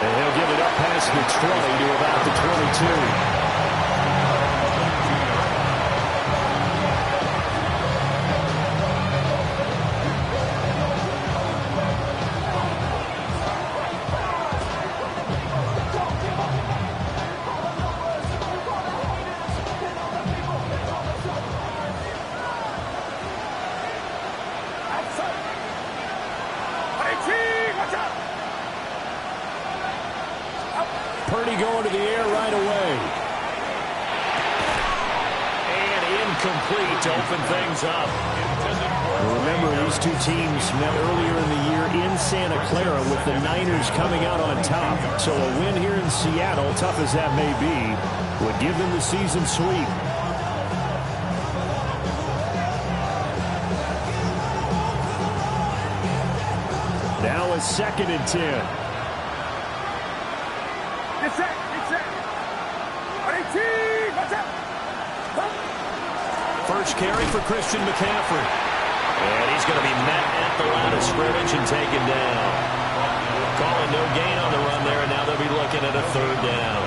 And he'll give it up past the 20 to about the 22. Going to the air right away. And incomplete to open things up. Well, remember, these two teams met earlier in the year in Santa Clara with the Niners coming out on top. So a win here in Seattle, tough as that may be, would give them the season sweep. Now a 2nd and 10. First carry for Christian McCaffrey. And he's going to be met at the line of scrimmage and taken down. Calling no gain on the run there, and now they'll be looking at a 3rd down.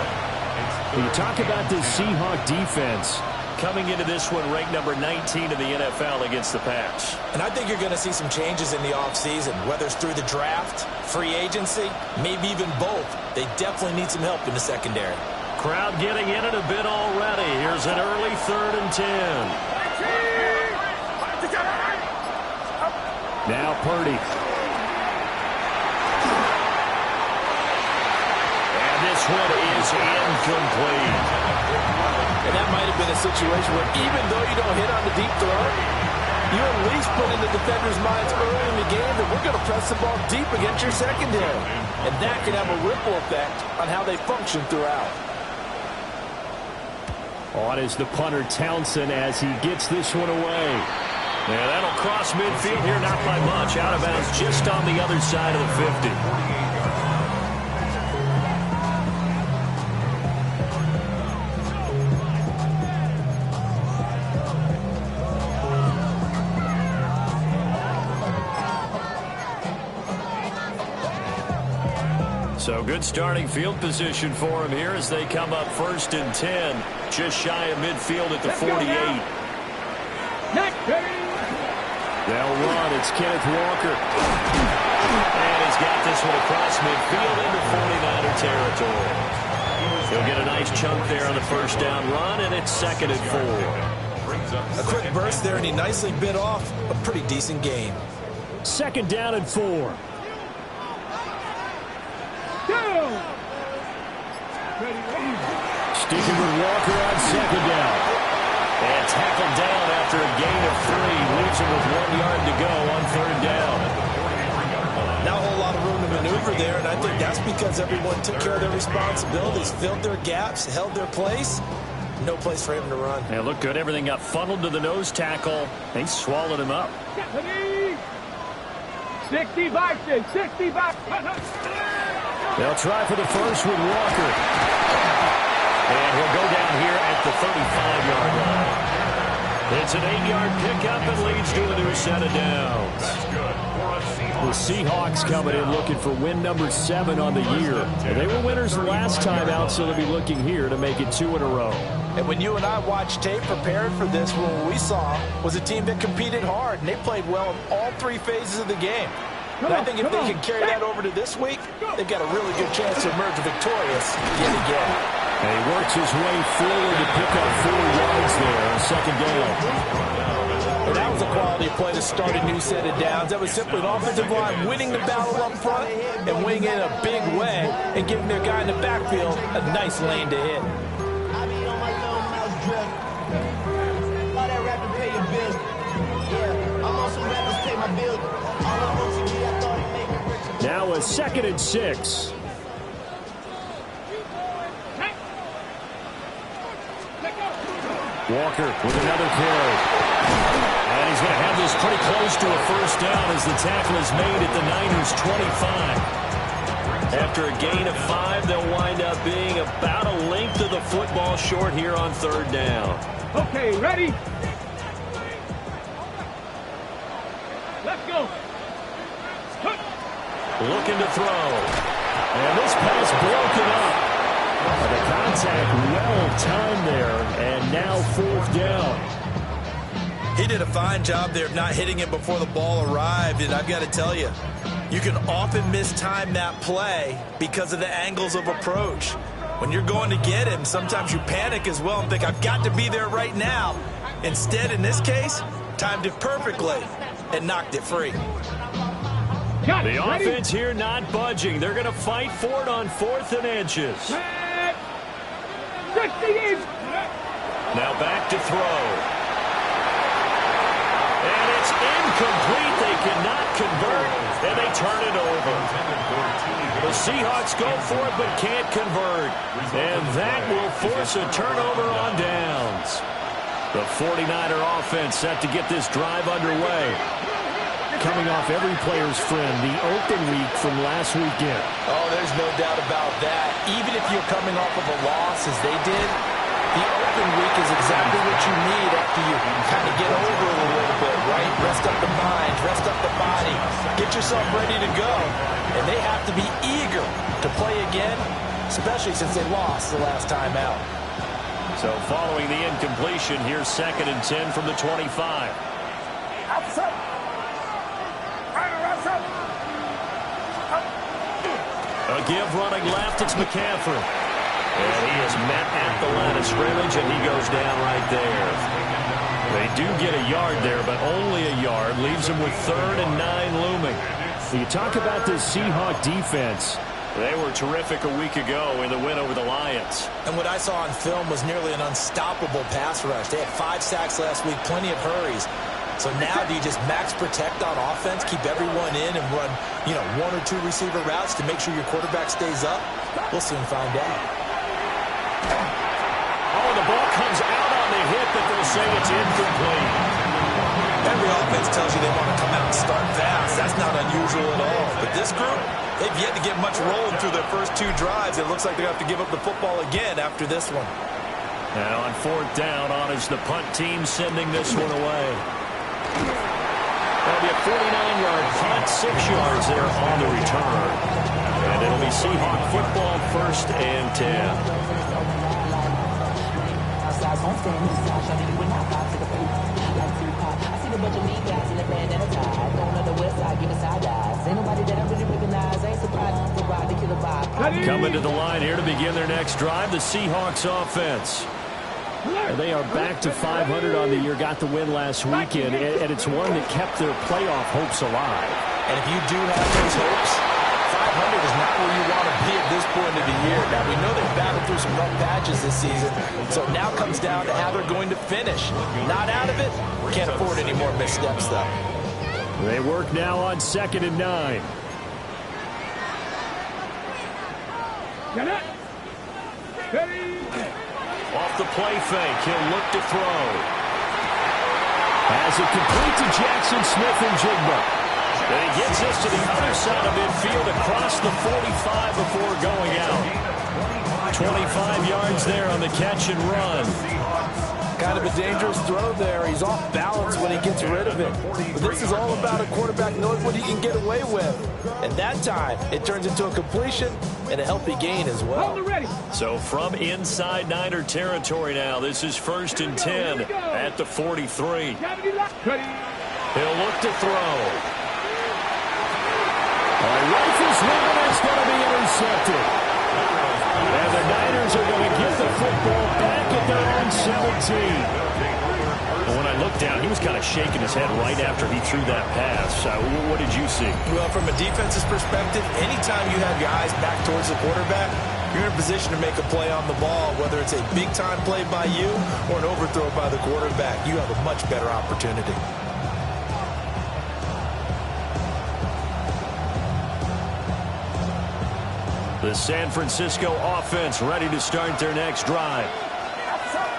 When you talk about this Seahawks defense, coming into this one ranked number 19 in the NFL against the pass. And I think you're going to see some changes in the offseason, whether it's through the draft, free agency, maybe even both. They definitely need some help in the secondary. Crowd getting in it a bit already. Here's an early 3rd and 10. Now Purdy. And this one is incomplete. And that might have been a situation where even though you don't hit on the deep throw, you at least put in the defender's minds early in the game that we're going to press the ball deep against your secondary. And that can have a ripple effect on how they function throughout. On is the punter Townsend as he gets this one away. Yeah, that'll cross midfield here, not by much. Out of bounds just on the other side of the 50. So good starting field position for him here as they come up 1st and 10. Just shy of midfield at the 48. They'll run. It's Kenneth Walker. And he's got this one across midfield into 49er territory. He'll get a nice chunk there on the 1st down run, and it's 2nd and 4. A quick burst there, and he nicely bit off a pretty decent gain. 2nd down and 4. Sticking with Walker on 2nd down. And tackled down after a gain of 3. Leaves him with 1 yard to go on 3rd down. Not a whole lot of room to maneuver there, and I think that's because everyone took care of their responsibilities, filled their gaps, held their place. No place for him to run. Yeah, looked good. Everything got funneled to the nose tackle. They swallowed him up. 65, 65. They'll try for the first with Walker. And he'll go down here at the 35-yard line. It's an 8-yard pickup and leads to a new set of downs. The Seahawks coming in looking for win number 7 on the year. They were winners last time out, so they'll be looking here to make it 2 in a row. And when you and I watched tape prepared for this, what we saw was a team that competed hard, and they played well in all 3 phases of the game. And I think if they can carry that over to this week, they've got a really good chance to emerge victorious yet again. And he works his way forward to pick up 4 yards there on 2nd down. And that was a quality play to start a new set of downs. That was simply an offensive line winning the battle up front and winning in a big way and giving their guy in the backfield a nice lane to hit. Now a 2nd and 6. Walker with another carry. And he's going to have this pretty close to a 1st down as the tackle is made at the Niners' 25. After a gain of 5, they'll wind up being about a length of the football short here on 3rd down. Okay, ready? Let's go. Looking to throw. And this pass broken up. The contact well timed there, and now 4th down. He did a fine job there of not hitting it before the ball arrived, and I've got to tell you, you can often mistime that play because of the angles of approach. When you're going to get him, sometimes you panic as well and think, I've got to be there right now. Instead, in this case, timed it perfectly and knocked it free. The offense here not budging. They're going to fight for it on 4th and inches. Now back to throw. And it's incomplete. They cannot convert, and they turn it over. The Seahawks go for it but can't convert. And that will force a turnover on downs. The 49er offense set to get this drive underway. Coming off every player's friend, the open week from last weekend. Oh, there's no doubt about that. Even if you're coming off of a loss as they did, the open week is exactly what you need after you kind of get over it a little bit, right? Rest up the mind, rest up the body, get yourself ready to go. And they have to be eager to play again, especially since they lost the last time out. So following the incompletion, here's 2nd and 10 from the 25. A give running left, it's McCaffrey. And he is met at the line of scrimmage, and he goes down right there. They do get a yard there, but only a yard. Leaves them with 3rd and 9 looming. You talk about this Seahawk defense. They were terrific a week ago in the win over the Lions. And what I saw on film was nearly an unstoppable pass rush. They had 5 sacks last week, plenty of hurries. So now do you just max protect on offense, keep everyone in, and run, 1 or 2 receiver routes to make sure your quarterback stays up? We'll soon find out. Oh, the ball comes out on the hit, but they'll say it's incomplete. Every offense tells you they want to come out and start fast. That's not unusual at all. But this group, they've yet to get much rolling through their first 2 drives. It looks like they're going to have to give up the football again after this one. Now on 4th down, on is the punt team sending this one away. That'll be a 49-yard punt, 6 yards there on the return. And it'll be Seahawk football, 1st and 10. Coming to the line here to begin their next drive, the Seahawks offense. And they are back to 500 on the year, got the win last weekend, and it's one that kept their playoff hopes alive. And if you do have those hopes, 500 is not where you want to be at this point of the year. Now, we know they've battled through some rough patches this season, so now comes down to how they're going to finish. Not out of it, can't afford any more missteps, though. They work now on 2nd and 9. Get it. Off the play fake, he'll look to throw. Has it complete to Jackson Smith-Njigba. And he gets this to the other side of midfield across the 45 before going out. 25 yards there on the catch and run. Kind of a dangerous throw there. He's off balance when he gets rid of it. But this is all about a quarterback knowing what he can get away with. And that time, it turns into a completion and a healthy gain as well. So from inside Niner territory now, this is 1st and 10 at the 43. He'll look to throw. Rifles one, and it's going to be intercepted. And the Niners are going to get the football back at their own 17. Well, when I looked down, he was kind of shaking his head right after he threw that pass. What did you see? Well, from a defense's perspective, anytime you have your eyes back towards the quarterback, you're in a position to make a play on the ball, whether it's a big-time play by you or an overthrow by the quarterback. You have a much better opportunity. The San Francisco offense ready to start their next drive.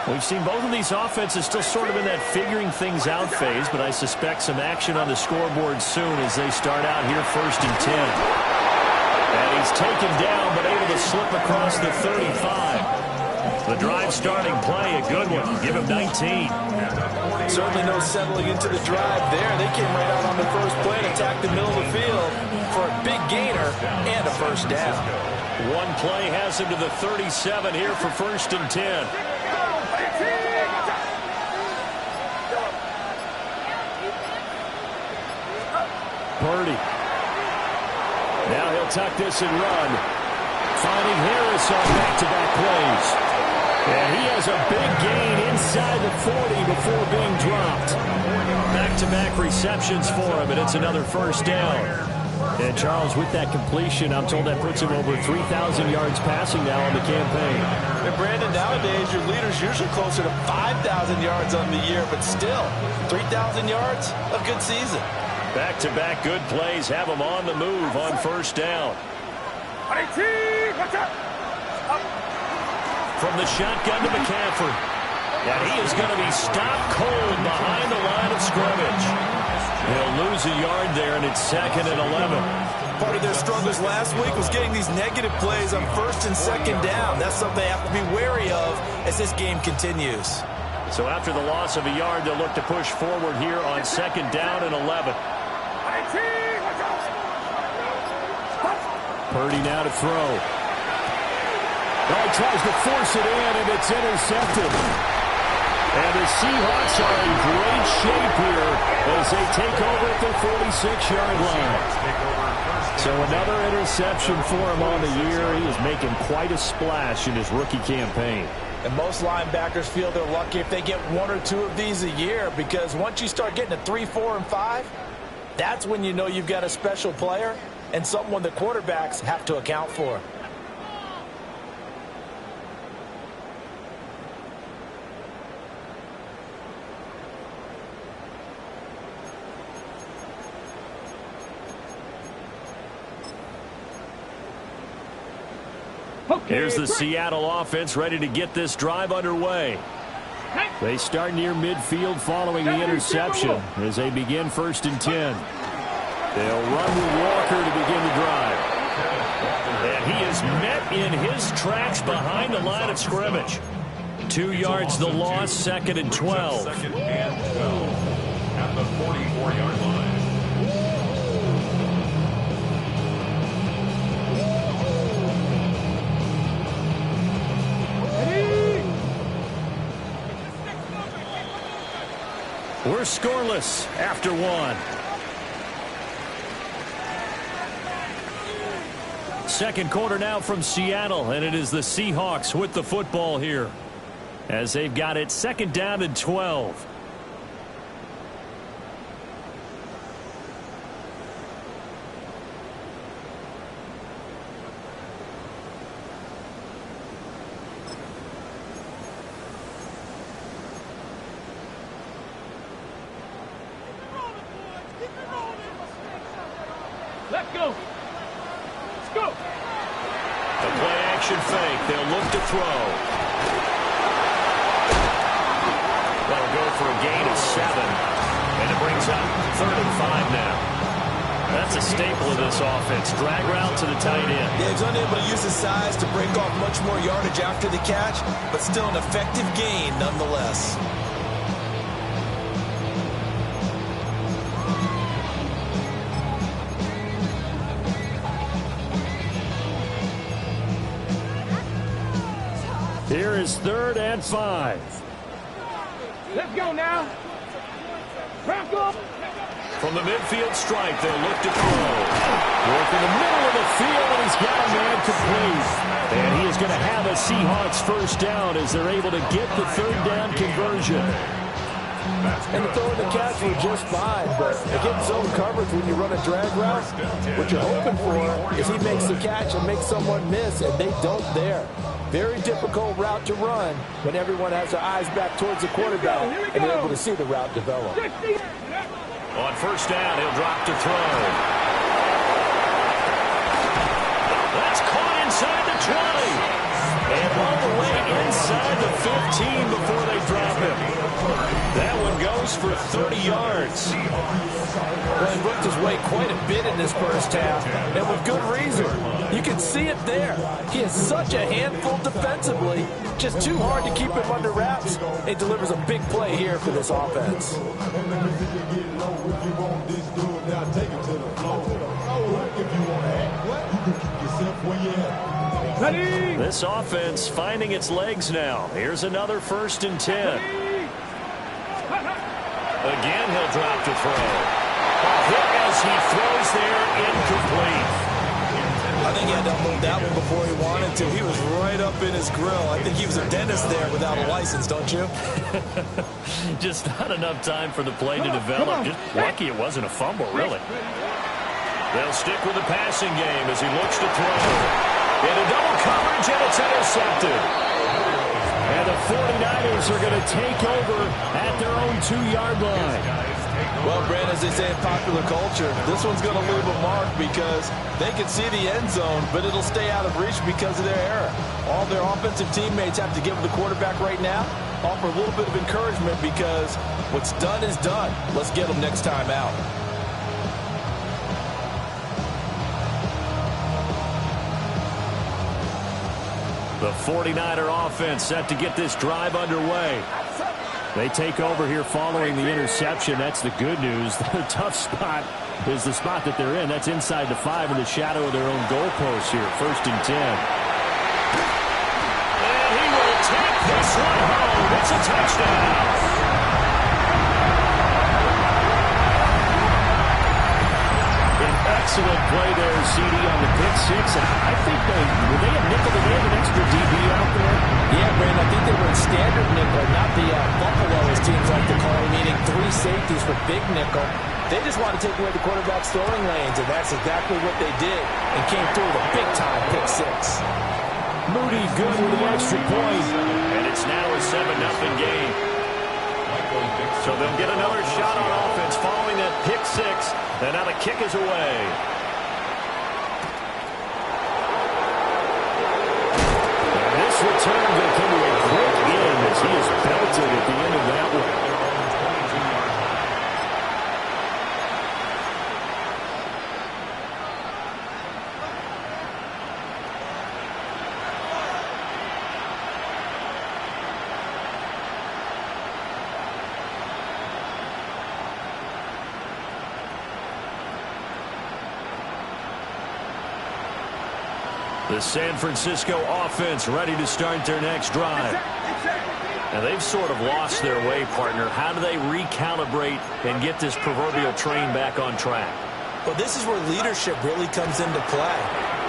We've seen both of these offenses still sort of in that figuring things out phase, but I suspect some action on the scoreboard soon as they start out here 1st and 10. And he's taken down, but able to slip across the 35. The drive starting play, a good one. Give him 19. Certainly no settling into the drive there. They came right out on the first play and attacked the middle of the field. for a big gainer and a first down. One play has him to the 37 here for 1st and 10. Purdy. Now he'll tuck this and run. Finding Harris on back-to-back plays. And he has a big gain inside the 40 before being dropped. Back-to-back receptions for him, and it's another first down. And Charles, with that completion, I'm told that puts him over 3,000 yards passing now on the campaign. And Brandon, nowadays your leader's usually closer to 5,000 yards on the year, but still, 3,000 yards, a good season. Back-to-back good plays have him on the move on first down. From the shotgun to McCaffrey. And he is going to be stopped cold behind the line of scrimmage. He'll lose a yard there, and it's 2nd and 11. Part of their struggles last week was getting these negative plays on 1st and 2nd down. That's something they have to be wary of as this game continues. So after the loss of a yard, they'll look to push forward here on 2nd down and 11. Purdy now to throw. He tries to force it in, and it's intercepted. And the Seahawks are in great shape here as they take over at the 46-yard line. So another interception for him on the year. He is making quite a splash in his rookie campaign. And most linebackers feel they're lucky if they get 1 or 2 of these a year, because once you start getting to 3, 4, and 5, that's when you know you've got a special player and someone the quarterbacks have to account for. Here's the Seattle offense ready to get this drive underway. They start near midfield following the interception as they begin 1st and 10. They'll run with Walker to begin the drive. And he is met in his tracks behind the line of scrimmage. 2 yards the loss, 2nd and 12. 2nd and 12 at the 44-yard line. We're scoreless after 1. Second quarter now from Seattle, and it is the Seahawks with the football here as they've got it 2nd down and 12. Let's go. Let's go. The play action fake. They'll look to throw. That'll go for a gain of 7. And it brings up 3rd and 5 now. That's a staple of this offense. Drag route to the tight end. Yeah, he's unable to use his size to break off much more yardage after the catch, but still an effective gain nonetheless. Here is 3rd and 5. Let's go now. Rock up. From the midfield stripe, they'll look to throw. Work in the middle of the field, and he's got a man complete. And he is going to have a Seahawks first down as they're able to get the 3rd down conversion. And the throw and the catch were just fine, but against zone coverage when you run a drag route, what you're hoping for is he makes the catch and makes someone miss, and they don't there. Very difficult route to run when everyone has their eyes back towards the quarterback and they're able to see the route develop. On first down, he'll drop to throw. That's caught inside the 20. And all the way inside the 15 before they drop him. That one goes for 30 yards. Well, he worked his way quite a bit in this first half, and with good reason. You can see it there. He is such a handful defensively, just too hard to keep him under wraps. He delivers a big play here for this offense. Ready? This offense finding its legs now. Here's another 1st and 10. Again, he'll drop to throw. A hit as he throws there, incomplete. I think he had to move that one before he wanted to. He was right up in his grill. I think he was a dentist there without a license, don't you? Just not enough time for the play to develop. Just lucky it wasn't a fumble, really. They'll stick with the passing game as he looks to throw. Into double coverage, and it's intercepted. And the 49ers are going to take over at their own 2-yard line. Well, Brand, as they say in popular culture, this one's going to leave a mark because they can see the end zone, but it'll stay out of reach because of their error. All their offensive teammates have to give the quarterback right now, offer a little bit of encouragement because what's done is done. Let's get them next time out. The 49er offense set to get this drive underway. They take over here following the interception. That's the good news. The tough spot is the spot that they're in. That's inside the 5 in the shadow of their own goalpost here. 1st and 10. And he will take this one home. It's a touchdown. Excellent play there, CD, on the pick 6. And I think were they a nickel? Did they have an extra DB out there? Yeah, Brandon, I think they were in standard nickel, not the Buffalo, as teams like to call it, meaning 3 safeties for big nickel. They just want to take away the quarterback's throwing lanes, and that's exactly what they did, and came through with a big-time pick 6. Moody good with the extra point. And it's now a 7-0 game. So they'll get another shot on offense following that pick 6. And now the kick is away. And this return will come to a quick end as he is belted at the end of that one. The San Francisco offense ready to start their next drive. And they've sort of lost their way, partner. How do they recalibrate and get this proverbial train back on track? Well, this is where leadership really comes into play.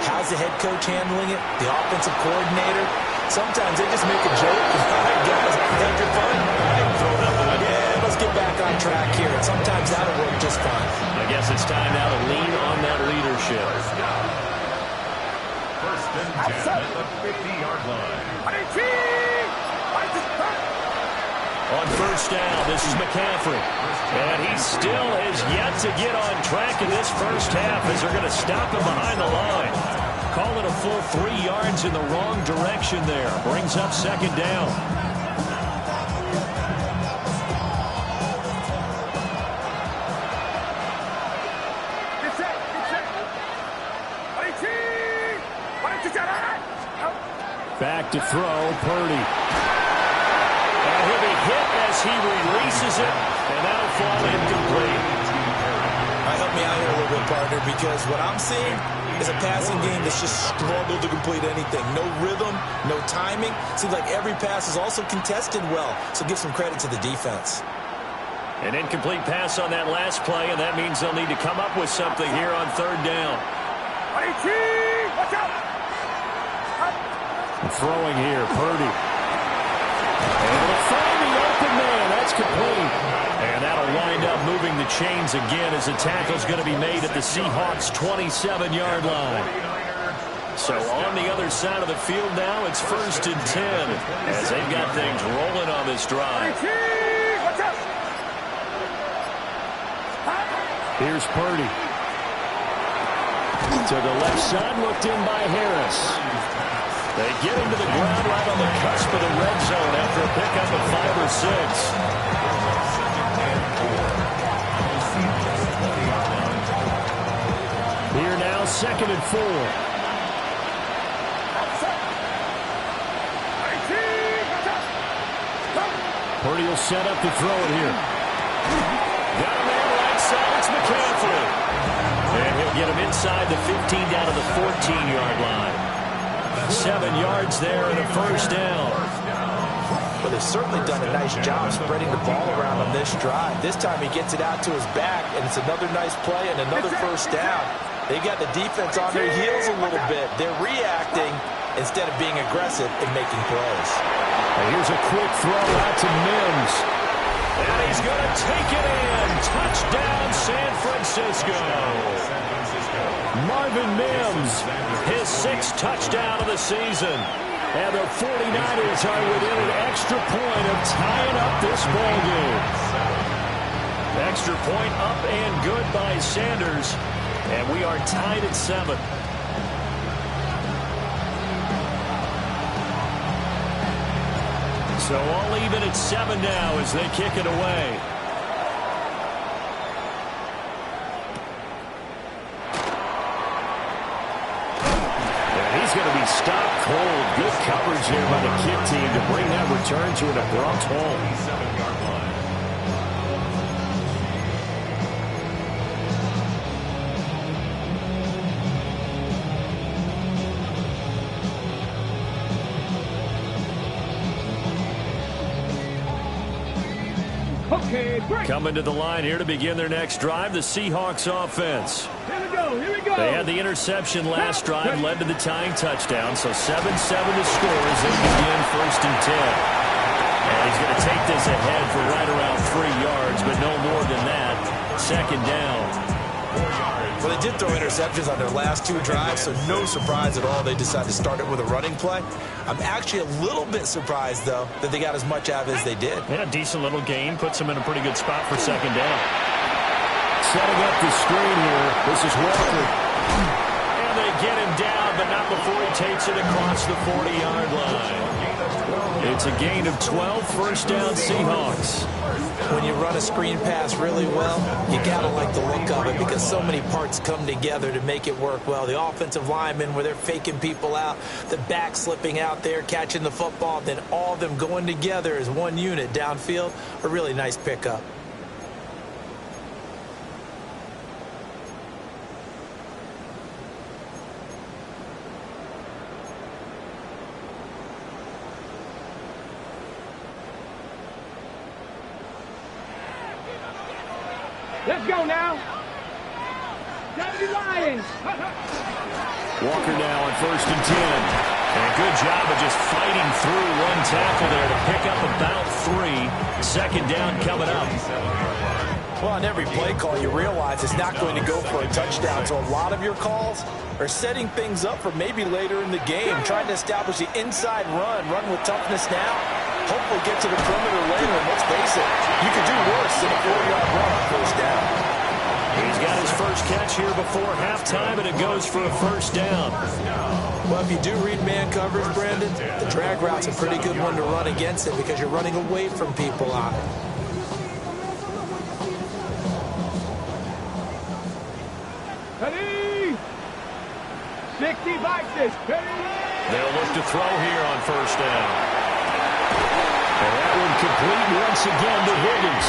How's the head coach handling it? The offensive coordinator? Sometimes they just make a joke. All right, guys, had your fun? All right, throw it up the leg. Yeah, let's get back on track here. And sometimes that'll work just fine. I guess it's time now to lean on that leadership. 1st and 10 at the 50-yard line. On 1st down, this is McCaffrey. And he still is yet to get on track in this first half as they're going to stop him behind the line. Call it a full 3 yards in the wrong direction there. Brings up 2nd down. Back to throw, Purdy. And he'll be hit as he releases it, and that'll fall incomplete. Help me out here a little bit, partner, because what I'm seeing is a passing game that's just struggled to complete anything. No rhythm, no timing. Seems like every pass is also contested well, so give some credit to the defense. An incomplete pass on that last play, and that means they'll need to come up with something here on 3rd down. Watch out! Throwing here, Purdy. And they'll find the open man. That's complete. And that'll wind up moving the chains again as the tackle's going to be made at the Seahawks' 27-yard line. So on the other side of the field now, it's 1st and 10 as they've got things rolling on this drive. Here's Purdy. To the left side, looked in by Harris. They get him to the ground right on the cusp of the red zone after a pickup of 5 or 6. Here now, 2nd and 4. Purdy will set up to throw it here. Got a man right side. It's McCaffrey. And he'll get him inside the 15 down to the 14-yard line. 7 yards there and a first down. Well, they've certainly done a nice job spreading the ball around on this drive. This time he gets it out to his back, and it's another nice play and another first down. They got the defense on their heels a little bit. They're reacting instead of being aggressive and making plays. And here's a quick throw out to Mims. And he's going to take it in. Touchdown, San Francisco. Marvin Mims, his 6th touchdown of the season. And the 49ers are within an extra point of tying up this ball game. Extra point up and good by Sanders. And we are tied at 7. So all even at 7 now as they kick it away. And he's going to be stopped cold. Good coverage there by the kick team to bring that return to an abrupt halt. 7-yard line. Okay, break. Coming to the line here to begin their next drive, the Seahawks offense. Here we go, here we go. They had the interception last drive, led to the tying touchdown, so 7-7 to score as they begin 1st and 10. And he's going to take this ahead for right around 3 yards, but no more than that. 2nd down. 4 yards. Well, they did throw interceptions on their last 2 drives, so no surprise at all they decided to start it with a running play. I'm actually a little bit surprised, though, that they got as much out of it as they did. Yeah, decent little gain. Puts them in a pretty good spot for 2nd down. Setting up the screen here. This is Walker. And they get him down, but not before he takes it across the 40-yard line. It's a gain of 12, 1st down Seahawks. When you run a screen pass really well, you gotta like the look of it because so many parts come together to make it work well. The offensive linemen, where they're faking people out, the back slipping out there, catching the football, then all of them going together as one unit downfield. A really nice pickup. Let's go now. Deputy Lions. Walker now on 1st and 10. And a good job of just fighting through one tackle there to pick up about 3. 2nd down coming up. Well, on every play call, you realize it's not going to go for a touchdown. So a lot of your calls are setting things up for maybe later in the game, trying to establish the inside run with toughness now. Hopefully get to the perimeter later, and let's face it, you could do worse than a 4-yard run on 1st down. He's got his first catch here before halftime, and it goes for a 1st down. Well, if you do read man coverage, Brandon, the drag route's a pretty good one to run against it because you're running away from people on it. Ready? 60 boxes. Ready? They'll look to throw here on 1st down. And that one complete once again to Higgins.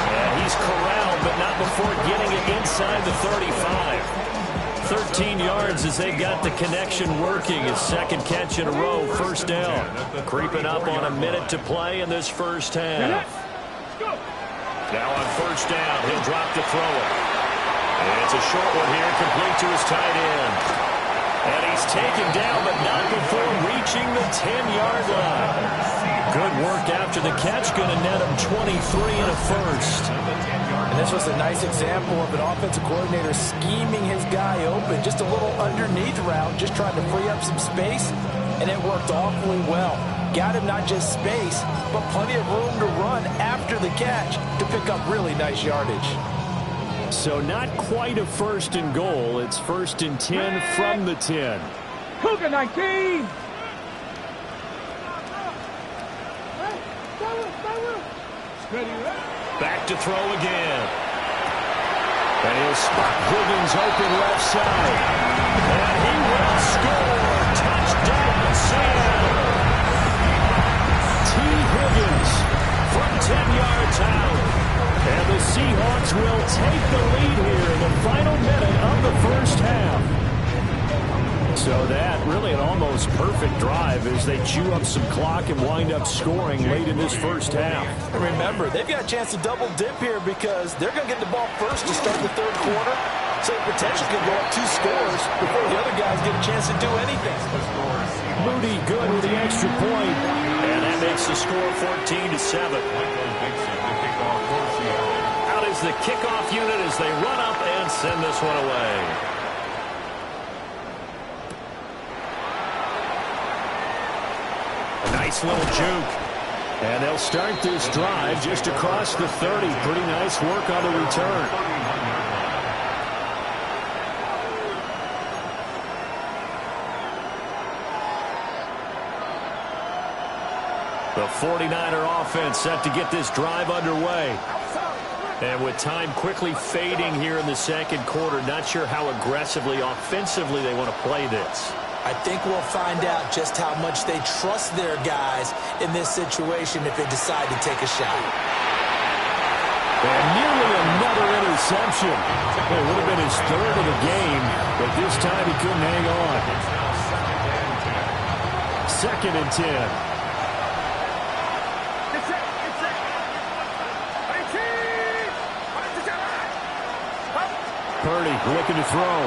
And he's corralled, but not before getting it inside the 35. 13 yards as they've got the connection working. His 2nd catch in a row, 1st down. Creeping up on a minute to play in this first half. Now on 1st down, he'll drop to throw it. And it's a short one here, complete to his tight end. And he's taken down, but not before reaching the 10-yard line. Good work after the catch, going to net him 23 and a 1st. And this was a nice example of an offensive coordinator scheming his guy open. Just a little underneath route, just trying to free up some space, and it worked awfully well. Got him not just space, but plenty of room to run after the catch to pick up really nice yardage. So not quite a 1st and goal. It's 1st and 10 from the 10. Cougar 19. Back to throw again. And he'll spot Higgins open left side. And he will score. Touchdown, Seattle. T. Higgins from 10 yards out. And the Seahawks will take the lead here in the final minute of the first half. So that really an almost perfect drive as they chew up some clock and wind up scoring late in this first half. And remember, they've got a chance to double dip here because they're going to get the ball first to start the third quarter. So the potential could go up 2 scores before the other guys get a chance to do anything. Moody good with the extra point. And that makes the score 14-7. Out is the kickoff unit as they run up and send this one away. A nice little juke. And they'll start this drive just across the 30. Pretty nice work on the return. The 49er offense set to get this drive underway. And with time quickly fading here in the second quarter, not sure how aggressively, offensively they want to play this. I think we'll find out just how much they trust their guys in this situation if they decide to take a shot. And nearly another interception. It would have been his third of the game, but this time he couldn't hang on. 2nd and 10. Purdy looking to throw.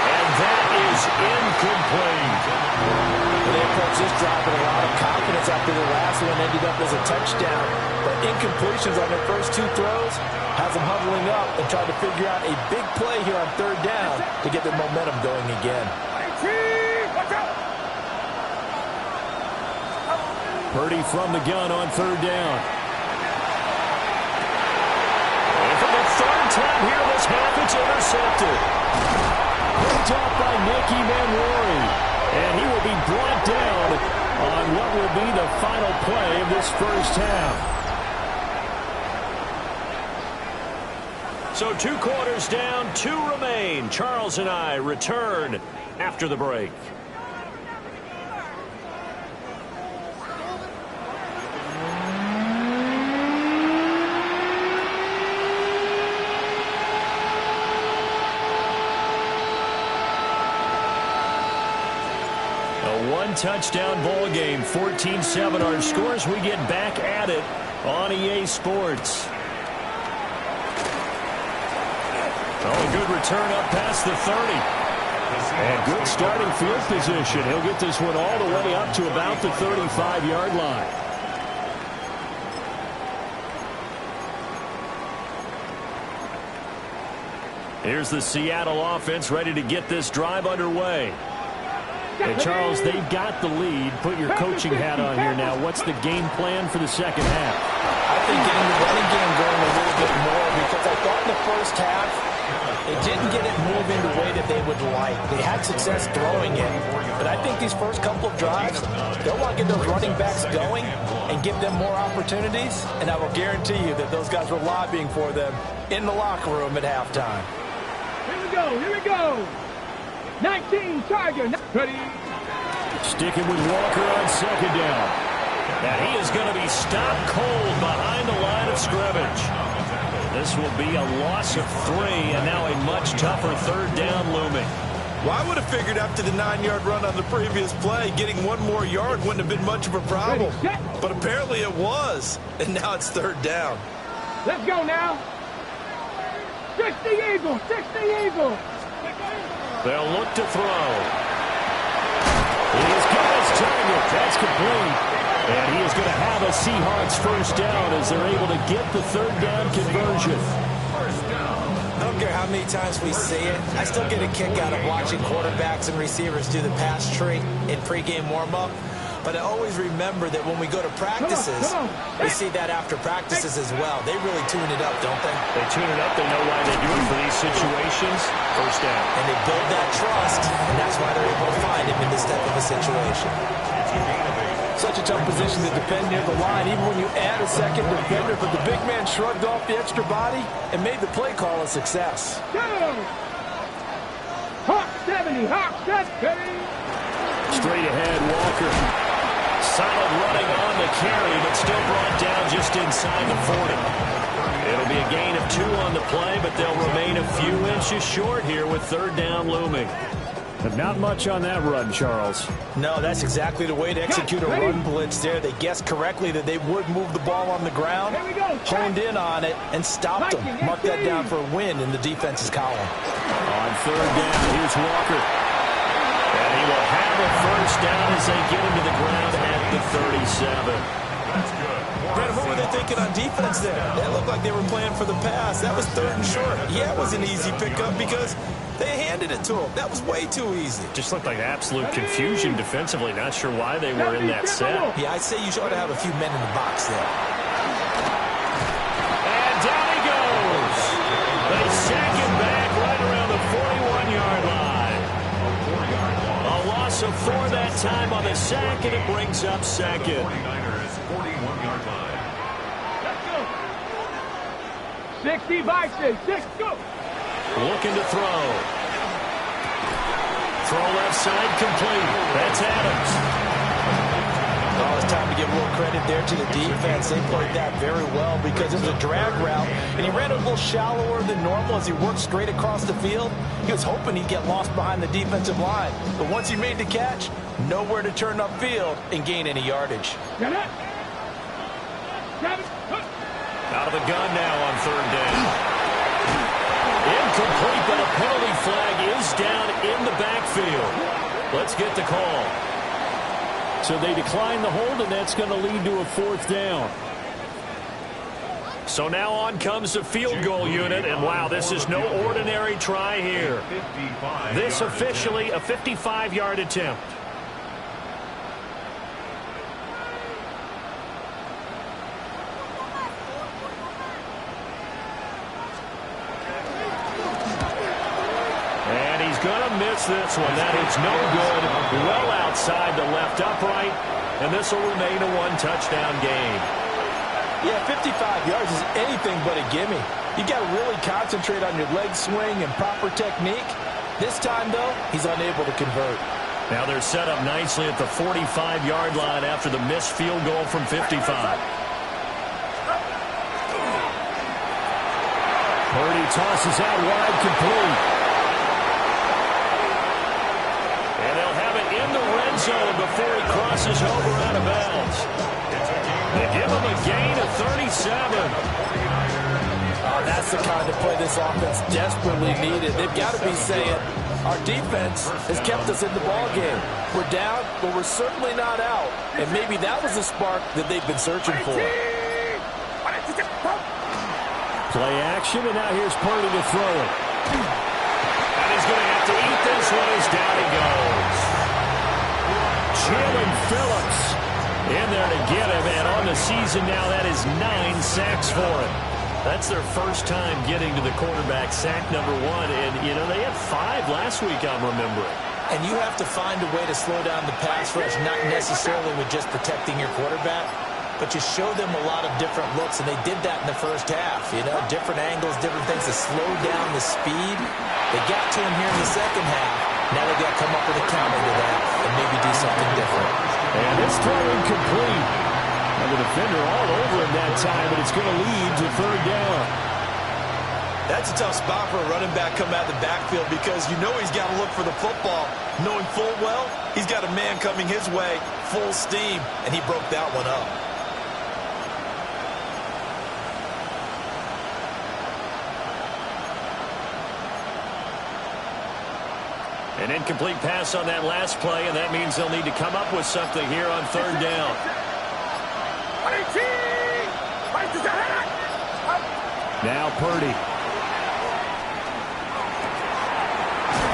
And that is incomplete. They approached this drive with a lot of confidence after the last one ended up as a touchdown. But incompletions on their first 2 throws has them huddling up and trying to figure out a big play here on 3rd down to get their momentum going again. Purdy from the gun on 3rd down. Time here this half, it's intercepted. Picked off by Nicky Manwari. And he will be brought down on what will be the final play of this first half. So 2 quarters down, 2 remain. Charles and I return after the break. Touchdown ball game, 14-7 our scores. We get back at it on EA Sports. Oh, a good return up past the 30. And good starting field position. He'll get this one all the way up to about the 35-yard line. Here's the Seattle offense ready to get this drive underway. And Charles, they've got the lead. Put your coaching hat on here now. What's the game plan for the second half? I think getting the running game going a little bit more because I thought in the first half they didn't get it moving the way that they would like. They had success throwing it. But I think these first couple of drives, they'll want to get those running backs going and give them more opportunities. And I will guarantee you that those guys were lobbying for them in the locker room at halftime. Here we go. 19 Tiger. Ready. Sticking with Walker on 2nd down. And he is going to be stopped cold behind the line of scrimmage. This will be a loss of 3 and now a much tougher 3rd down looming. Well, I would have figured after the 9-yard run on the previous play, getting 1 more yard wouldn't have been much of a problem. But apparently it was. And now it's 3rd down. Let's go now. 60 Eagles. 60 Eagles. They'll look to throw. He's got his target. That's complete. And he is going to have a Seahawks 1st down as they're able to get the 3rd down conversion. I don't care how many times we see it. I still get a kick out of watching quarterbacks and receivers do the pass tree in pregame warm-up. But I always remember that when we go to practices, we see that after practices as well. They really tune it up, don't they? They tune it up. They know why they do it for these situations. 1st down. And they build that trust, and that's why they're able to find him in this type of a situation. Such a tough position to defend near the line, even when you add a second defender. But the big man shrugged off the extra body and made the play call a success. Hawk 70, Hawk 70. Straight ahead, Walker. Solid running on the carry, but still brought down just inside the 40. It'll be a gain of 2 on the play, but they'll remain a few inches short here with 3rd down looming. But not much on that run, Charles. No, that's exactly the way to execute a run blitz there. They guessed correctly that they would move the ball on the ground, honed in on it, and stopped them. Mark that down for a win in the defense's column. On 3rd down, here's Walker. And he will have a 1st down as they get him to the ground at the 37. That's good. Brett, what were they thinking on defense there? That looked like they were playing for the pass. That was 3rd and short. Yeah, it was an easy pickup because they handed it to him. That was way too easy. Just looked like absolute confusion defensively. Not sure why they were in that set. Yeah, I'd say you ought to have a few men in the box there. And down he goes. They sack him back right around the 41-yard line. A loss of 4 that time on the sack, and it brings up 2nd. 49ers 41-yard line. Let's go. 60 Vikings. 6, go. Looking to throw. Throw left side complete. That's Adams. Oh, it's time to give a little credit there to the defense. They played that very well because it was a drag route, and he ran a little shallower than normal as he worked straight across the field. He was hoping he'd get lost behind the defensive line. But once he made the catch, nowhere to turn upfield and gain any yardage. Get it. Out of the gun now on 3rd down. Incomplete, but a penalty flag is down in the backfield. Let's get the call. So they decline the hold, and that's going to lead to a 4th down. So now on comes the field goal unit, and wow, this is no ordinary try here. This officially a 55-yard attempt. Going to miss this one. That is no good. Well outside the left upright. And this will remain a 1-touchdown game. Yeah, 55 yards is anything but a gimme. You got to really concentrate on your leg swing and proper technique. This time, though, he's unable to convert. Now they're set up nicely at the 45-yard line after the missed field goal from 55. Purdy tosses out wide, complete. In the red zone before he crosses over out of bounds. They give him a gain of 37. Oh, that's the kind of play this offense desperately needed. They've got to be saying, our defense has kept us in the ballgame. We're down, but we're certainly not out. And maybe that was the spark that they've been searching for. Play action, and now here's Purdy to throw it. And he's going to have to eat this one as down he goes. Jalen Phillips in there to get him, and on the season now, that is 9 sacks for him. That's their first time getting to the quarterback, sack number 1, and, you know, they had 5 last week, I'm remembering. And you have to find a way to slow down the pass rush, not necessarily with just protecting your quarterback, but you show them a lot of different looks, and they did that in the first half. You know, different angles, different things to slow down the speed. They got to him here in the second half. Now they've got to come up with a counter to that and maybe do something different. And this throw incomplete. And the defender all over him that time, but it's going to lead to 3rd down. That's a tough spot for a running back coming out of the backfield because you know he's got to look for the football, knowing full well he's got a man coming his way, full steam, and he broke that one up. An incomplete pass on that last play, and that means they'll need to come up with something here on 3rd down. Now Purdy.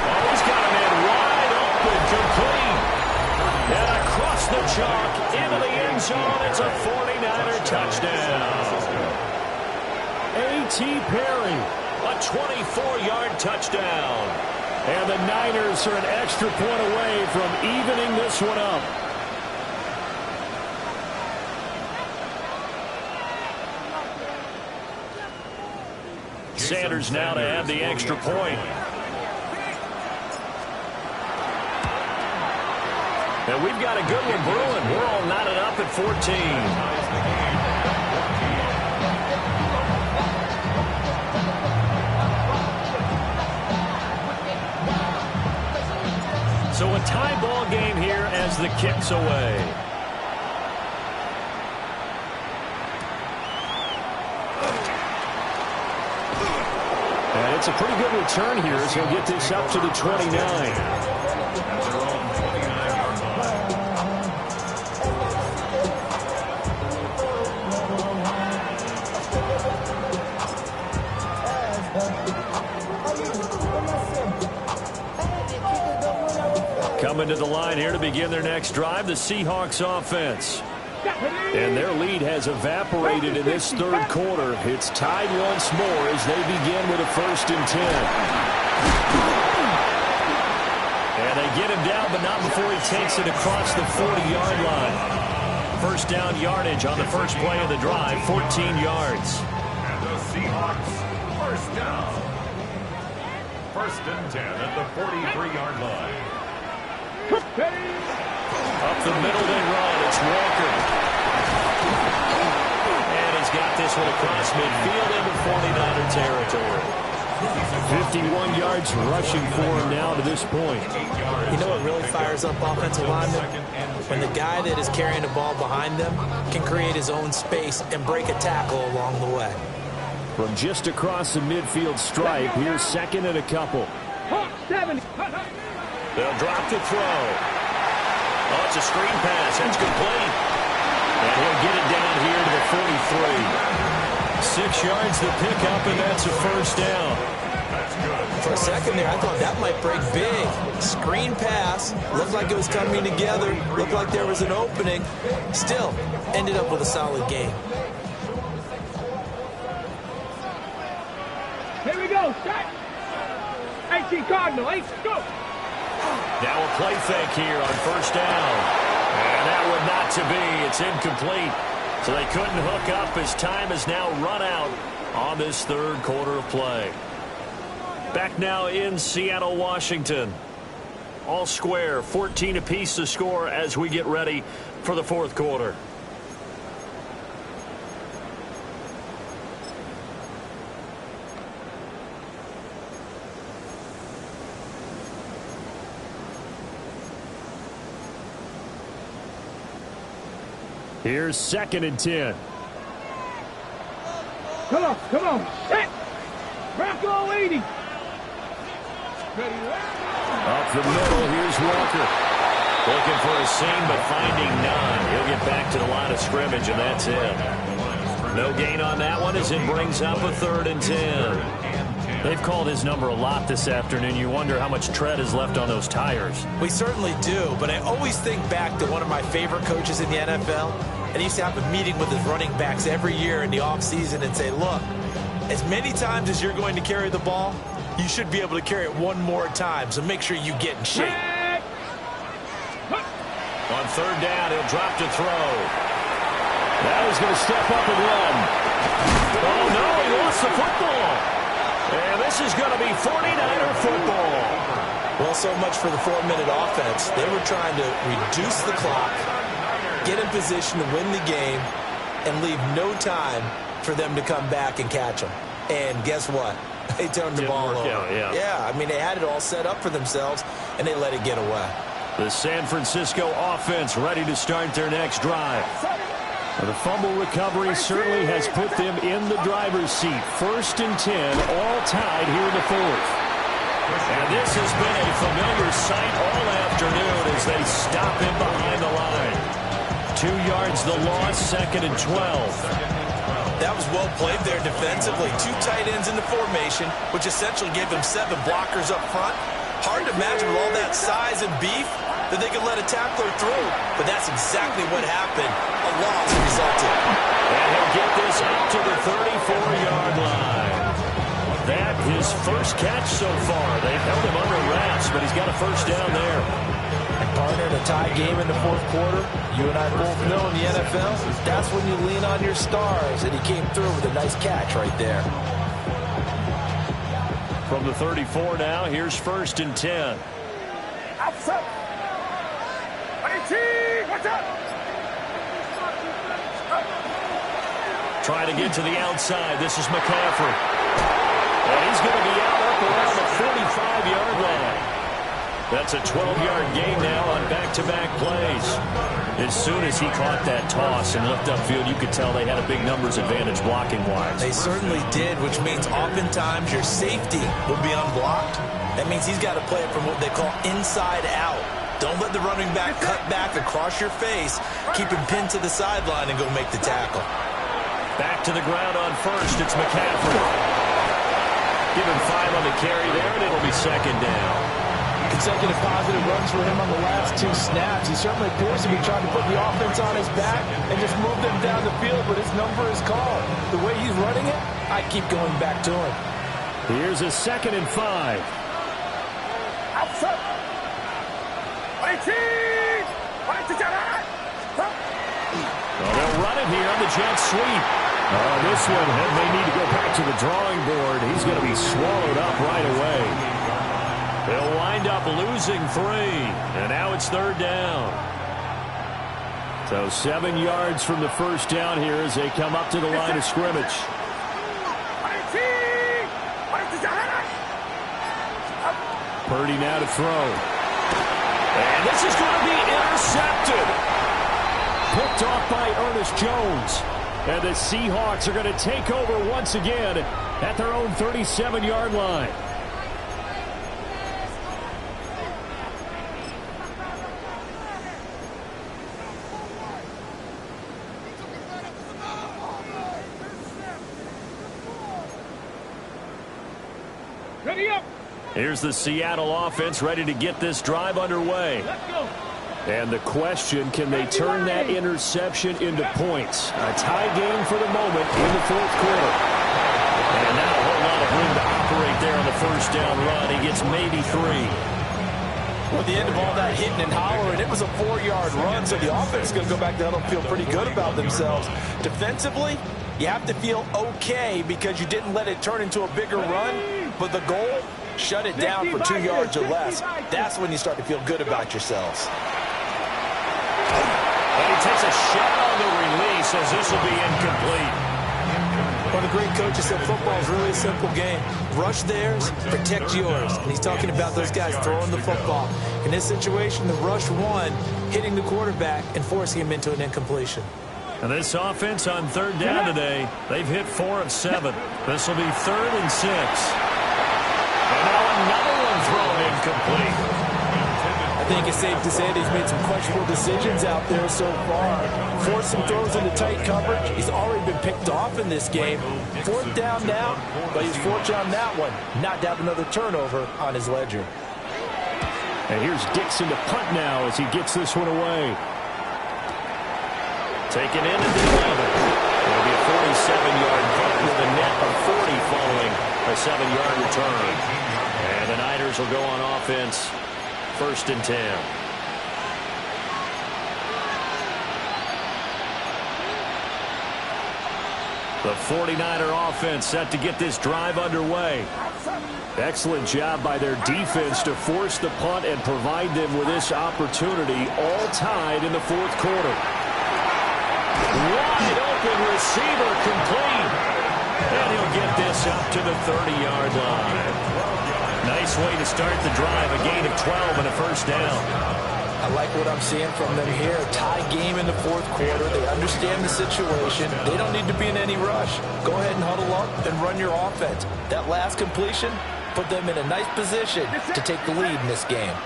Oh, he's got a man wide open, complete. And across the chalk, into the end zone. It's a 49er touchdown. A.T. Perry. A 24-yard touchdown. And the Niners are an extra point away from evening this one up. Sanders now to add the extra point. And we've got a good one brewing. We're all knotted up at 14. So a tie ball game here as the kick's away. And it's a pretty good return here as he'll get this up to the 29. Coming to the line here to begin their next drive, the Seahawks offense. And their lead has evaporated in this third quarter. It's tied once more as they begin with a 1st and 10. And they get him down, but not before he takes it across the 40-yard line. First down yardage on the first play of the drive, 14 yards. And the Seahawks, first down. 1st and 10 at the 43-yard line. Up the middle they run. It's Walker. And he's got this one across midfield into 49er territory. 51 yards rushing for him now to this point. You know what really fires up offensive linemen? When the guy that is carrying the ball behind them can create his own space and break a tackle along the way. From just across the midfield stripe, here's second and a couple. 70. They'll drop the throw. Oh, it's a screen pass. That's complete. And he'll get it down here to the 43. 6 yards the pickup, and that's a first down. For a second there, I thought that might break big. Screen pass. Looked like it was coming together. Looked like there was an opening. Still, ended up with a solid game. Here we go. Set. 18 Cardinal. 8. Go. Now a play fake here on first down. And that would not to be. It's incomplete. So they couldn't hook up as time is now run out on this third quarter of play. Back now in Seattle, Washington. All square, 14 apiece to score as we get ready for the fourth quarter. Here's second and 10. Come on. Set. Bronco 80. Up the middle, here's Walker. Looking for a seam, but finding none. He'll get back to the line of scrimmage, and that's it. No gain on that one as it brings up a 3rd and 10. They've called his number a lot this afternoon. You wonder how much tread is left on those tires. We certainly do, but I always think back to one of my favorite coaches in the NFL, and he used to have a meeting with his running backs every year in the offseason and say, look, as many times as you're going to carry the ball, you should be able to carry it one more time, so make sure you get in shape. On third down, he'll drop to throw. Now he's going to step up and run. Oh, no, he lost the football. And this is going to be 49er football. Well, so much for the 4-minute offense. They were trying to reduce the clock, get in position to win the game, and leave no time for them to come back and catch them. And guess what? They turned the ball over. Yeah, I mean, they had it all set up for themselves, and they let it get away. The San Francisco offense ready to start their next drive. The fumble recovery certainly has put them in the driver's seat. 1st and 10, all tied here in the fourth. And this has been a familiar sight all afternoon as they stop him behind the line. 2 yards the loss, 2nd and 12. That was well played there defensively. 2 tight ends in the formation, which essentially gave them 7 blockers up front. Hard to imagine with all that size and beef that they could let a tackler through. But that's exactly what happened. A loss resulted. And he'll get this out to the 34-yard line. That his first catch so far. They've held him under wraps, but he's got a first down there. And partner, in a tie game in the fourth quarter, you and I both know in the NFL, that's when you lean on your stars. And he came through with a nice catch right there. From the 34 now, here's 1st and 10. Outside. 18. What's up? Trying to get to the outside. This is McCaffrey. And he's going to be out up around the 45-yard line. That's a 12-yard gain now on back-to-back plays. As soon as he caught that toss and looked upfield, you could tell they had a big numbers advantage blocking-wise. They certainly did, which means oftentimes your safety will be unblocked. That means he's got to play it from what they call inside out. Don't let the running back cut back across your face. Keep him pinned to the sideline and go make the tackle. Back to the ground on first. It's McCaffrey. Give him 5 on the carry there, and it'll be second down. Consecutive positive runs for him on the last 2 snaps. He certainly appears to be trying to put the offense on his back and just move them down the field, but his number is called. The way he's running it, I keep going back to him. Here's a 2nd and 5. Outside. Well, they'll run it here on the jet sweep. This one, they need to go back to the drawing board. He's going to be swallowed up right away. They'll wind up losing 3, and now it's 3rd down. So 7 yards from the first down here as they come up to the line of scrimmage. Purdy now to throw. And this is going to be intercepted. Picked off by Ernest Jones. And the Seahawks are going to take over once again at their own 37-yard line. Ready up. Here's the Seattle offense ready to get this drive underway. Let's go. And the question, can they turn that interception into points? A tie game for the moment in the 4th quarter. And not a whole lot of room to operate there on the first down run. He gets maybe 3. Well, at the end of all that hitting and hollering, it was a 4-yard run, so the offense is going to go back to huddle and feel pretty good about themselves. Defensively, you have to feel okay because you didn't let it turn into a bigger run, but the goal, shut it down for 2 yards or less. That's when you start to feel good about yourselves. And he takes a shot on the release as this will be incomplete. One of the great coaches said football is really a simple game. Rush theirs, protect yours. And he's talking about those guys throwing the football. In this situation, the rush won, hitting the quarterback and forcing him into an incompletion. And this offense on 3rd down today, they've hit 4 of 7. This will be 3rd and 6. And now another one thrown incomplete. I think it's safe to say that he's made some questionable decisions out there so far. Forced some throws into tight coverage. He's already been picked off in this game. 4th down now, but he's fortunate on that one. Not to have another turnover on his ledger. And here's Dixon to punt now as he gets this one away. Taken in at the 11. It'll be a 47-yard punt with a net of 40 following a 7-yard return. And the Niners will go on offense. 1st and 10. The 49er offense set to get this drive underway. Excellent job by their defense to force the punt and provide them with this opportunity, all tied in the 4th quarter. Wide open receiver complete. And he'll get this up to the 30-yard line. Nice way to start the drive, a gain of 12 and a 1st down. I like what I'm seeing from them here. Tie game in the 4th quarter. They understand the situation. They don't need to be in any rush. Go ahead and huddle up and run your offense. That last completion put them in a nice position to take the lead in this game.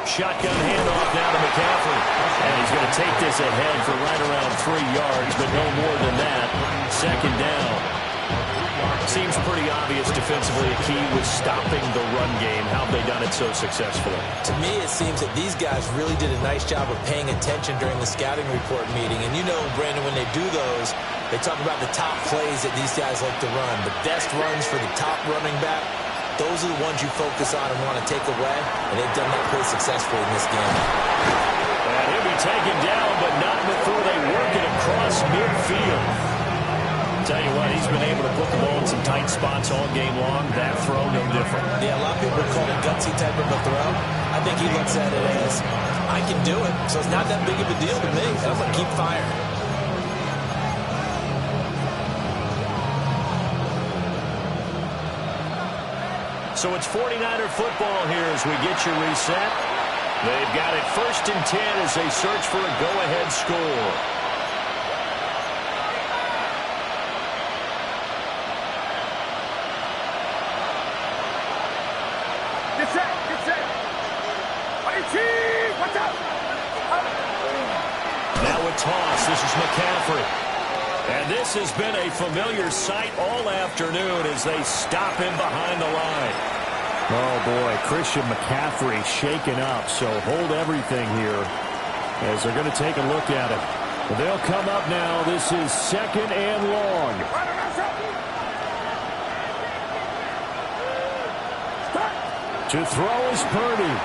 Shotgun handoff now to McCaffrey. And he's going to take this ahead for right around 3 yards, but no more than that. 2nd down. Seems pretty obvious defensively. A key was stopping the run game. How have they done it so successfully? To me, it seems that these guys really did a nice job of paying attention during the scouting report meeting. And you know, Brandon, when they do those, they talk about the top plays that these guys like to run. The best runs for the top running back. Those are the ones you focus on and want to take away, and they've done that play successfully in this game. And he'll be taken down, but not before they work it across midfield. Tell you what, he's been able to put the ball in some tight spots all game long. That throw, no different. Yeah, a lot of people call it gutsy type of a throw. I think he looks at it as, I can do it, so it's not that big of a deal to me. I'm going to keep firing. So it's 49er football here as we get you reset. They've got it 1st and 10 as they search for a go-ahead score. Get set. Watch out. Now a toss. This is McCaffrey. And this has been a familiar sight all afternoon as they stop him behind the line. Oh, boy, Christian McCaffrey shaken up, so hold everything here as they're going to take a look at it. They'll come up now. This is 2nd and long. To throw is Purdy.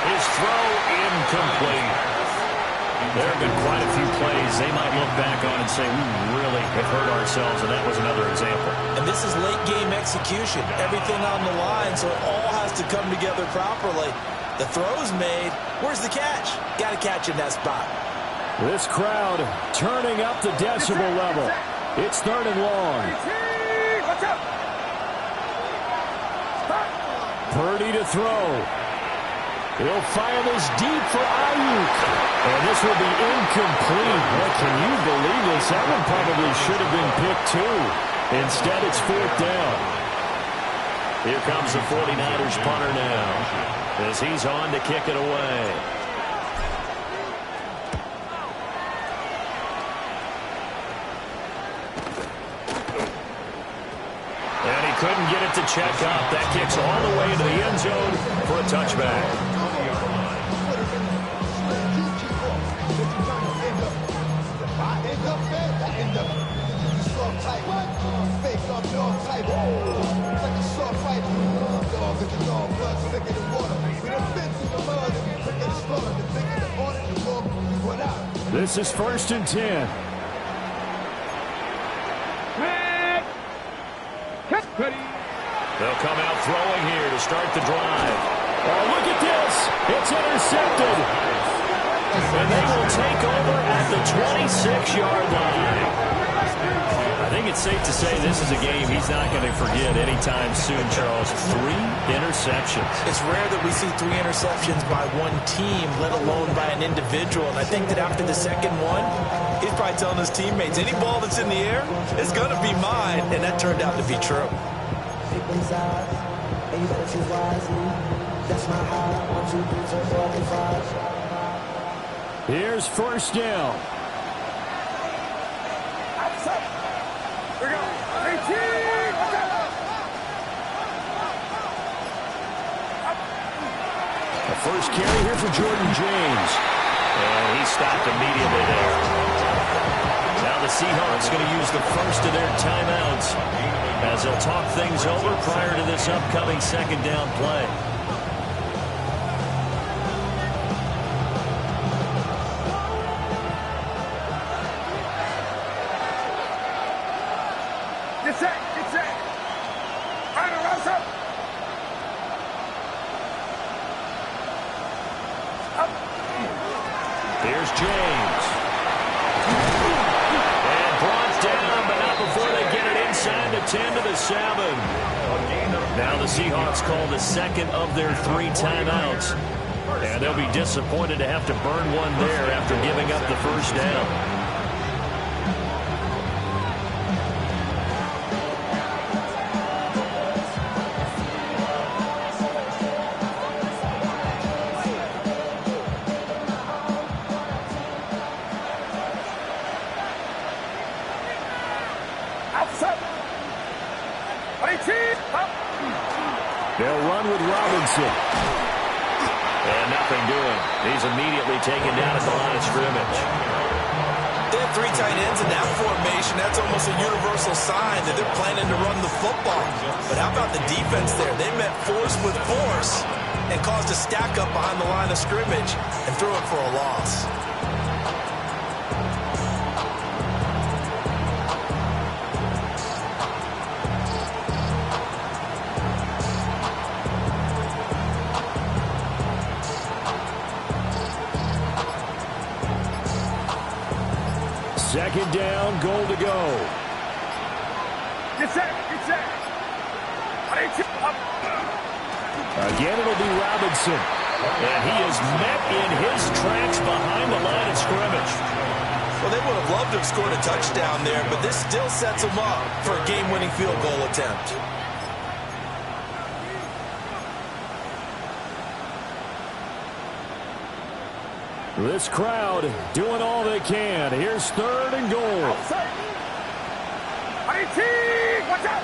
His throw incomplete. There have been quite a few plays they might look back on and say, we really have hurt ourselves, and that was another example. And this is late-game execution. Everything on the line, so it all has to come together properly. The throw's made. Where's the catch? Got to catch in that spot. This crowd turning up the decibel level. It's 3rd and long. Watch out. Purdy to throw. He'll fire this deep for Ayuk. And this will be incomplete. Well, can you believe this? That one probably should have been picked too. Instead, it's 4th down. Here comes the 49ers punter now as he's on to kick it away. And he couldn't get it to check up. That kicks all the way into the end zone for a touchback. This is 1st and 10. They'll come out throwing here to start the drive. Oh, look at this. It's intercepted. And they will take over at the 26-yard line. I think it's safe to say this is a game he's not going to forget anytime soon, Charles. 3 interceptions. It's rare that we see 3 interceptions by one team, let alone by an individual. And I think that after the second one, he's probably telling his teammates, any ball that's in the air, it's going to be mine. And that turned out to be true. Here's 1st down. The first carry here for Jordan James. And he stopped immediately there. Now the Seahawks going to use the first of their timeouts as they'll talk things over prior to this upcoming 2nd down play. Get set. Here's James. And brought down, but not before they get it inside the 10 to the 7. Now the Seahawks call the second of their 3 timeouts. And they'll be disappointed to have to burn one there after giving up the first down. They'll run with Robinson. And nothing doing. He's immediately taken down at the line of scrimmage. They have 3 tight ends in that formation. That's almost a universal sign that they're planning to run the football. But how about the defense there? They met force with force and caused a stack up behind the line of scrimmage and threw it for a loss. Second down, goal to go. Get set. Get set. Again, it'll be Robinson. And he is met in his tracks behind the line of scrimmage. Well, they would have loved to have scored a touchdown there, but this still sets them up for a game-winning field goal attempt. This crowd doing all they can. Here's 3rd and goal. Watch out.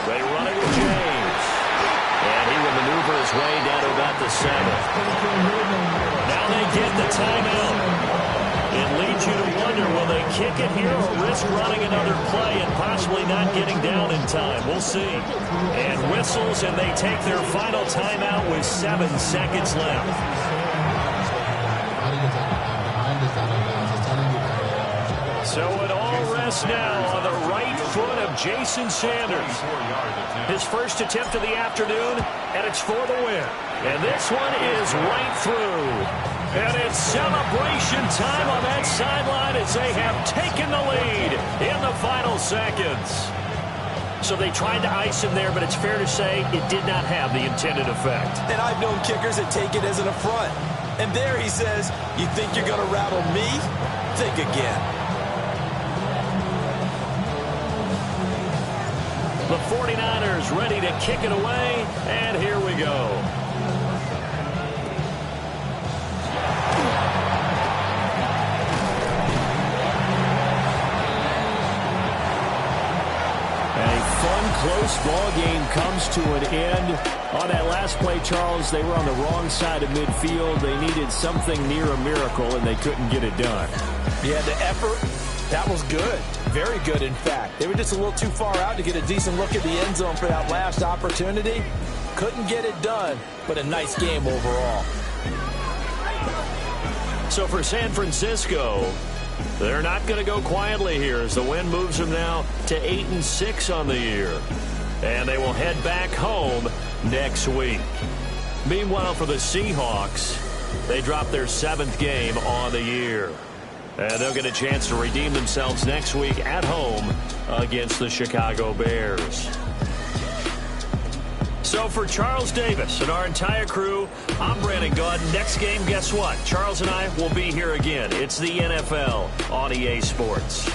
They run it with James. And he will maneuver his way down to about the 7. Now they get the timeout. It leads you to wonder, will they kick it here or risk running another play and possibly not getting down in time? We'll see. And whistles, and they take their final timeout with 7 seconds left. So it all rests now on the right foot of Jason Sanders. His first attempt of the afternoon, and it's for the win. And this one is right through. And it's celebration time on that sideline as they have taken the lead in the final seconds. So they tried to ice him there, but it's fair to say it did not have the intended effect. And I've known kickers that take it as an affront. And there he says, you think you're going to rattle me? Think again. The 49ers ready to kick it away, and here we go. Close ball game comes to an end. On that last play, Charles, they were on the wrong side of midfield. They needed something near a miracle, and they couldn't get it done. Yeah, the effort, that was good. Very good, in fact. They were just a little too far out to get a decent look at the end zone for that last opportunity. Couldn't get it done, but a nice game overall. So for San Francisco, they're not going to go quietly here as the win moves them now to 8-6 on the year. And they will head back home next week. Meanwhile, for the Seahawks, they dropped their 7th game on the year. And they'll get a chance to redeem themselves next week at home against the Chicago Bears. So for Charles Davis and our entire crew, I'm Brandon Gaud. Next game, guess what? Charles and I will be here again. It's the NFL on EA Sports.